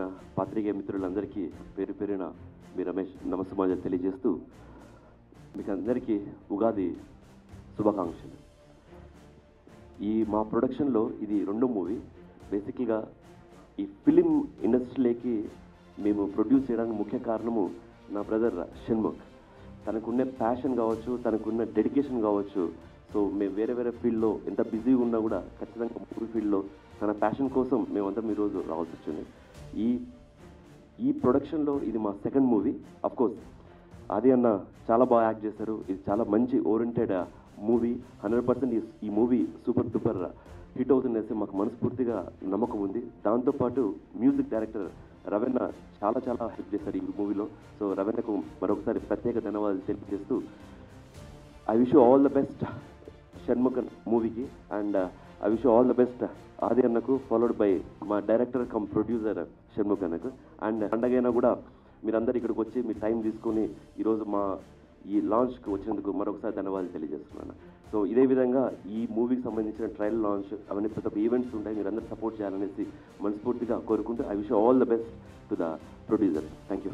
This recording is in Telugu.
చేసిన పాత్రికేయ మిత్రులందరికీ పేరు పేరున మీ రమేష్ నమస్సమాజం తెలియజేస్తూ మీకు అందరికీ ఉగాది శుభాకాంక్షలు. ఈ మా ప్రొడక్షన్లో ఇది రెండో మూవీ. బేసిక్గా ఈ ఫిలిం ఇండస్ట్రీలోకి మేము ప్రొడ్యూస్ చేయడానికి ముఖ్య కారణము నా బ్రదర్ షణ్ముఖ్. తనకున్న ప్యాషన్ కావచ్చు, తనకున్న డెడికేషన్ కావచ్చు. సో మేము వేరే వేరే ఫీల్డ్లో ఎంత బిజీగా ఉన్నా కూడా ఖచ్చితంగా మూవీ ఫీల్డ్లో తన ప్యాషన్ కోసం మేమంతా ఈరోజు రావాల్సి వచ్చింది. ఈ ప్రొడక్షన్లో ఇది మా సెకండ్ మూవీ. అఫ్కోర్స్ ఆది అన్న చాలా బాగా యాక్ట్ చేశారు. ఇది చాలా మంచి ఓరియంటెడ్ మూవీ. 100% ఈ మూవీ సూపర్ డూపర్ హిట్ అవుతుందనేసి మాకు మనస్ఫూర్తిగా నమ్మకం ఉంది. దాంతోపాటు మ్యూజిక్ డైరెక్టర్ రవీణ చాలా చాలా హెల్ప్ చేశారు ఈ మూవీలో. సో రవీణకు మరొకసారి ప్రత్యేక ధన్యవాదాలు తెలియజేస్తూ I wish you all the best Shanmukh మూవీకి. And I wish you all the best Aadi అన్నకు, ఫాలోడ్ బై మా డైరెక్టర్ కమ్ ప్రొడ్యూసర్ షణ్ముఖ్ అన్నకు. అండ్ పండగైనా కూడా మీరందరూ ఇక్కడికి వచ్చి మీ టైం తీసుకొని ఈరోజు మా ఈ లాంచ్కి వచ్చినందుకు మరొకసారి ధన్యవాదాలు తెలియజేస్తున్నాను. సో ఇదే విధంగా ఈ మూవీకి సంబంధించిన ట్రయల్ లాంచ్ అవన్నీ ప్రతి ఒక్క ఈవెంట్స్ ఉంటాయి. మీరందరూ సపోర్ట్ చేయాలనేసి మనస్ఫూర్తిగా కోరుకుంటూ I wish all the best to the producer. Thank you.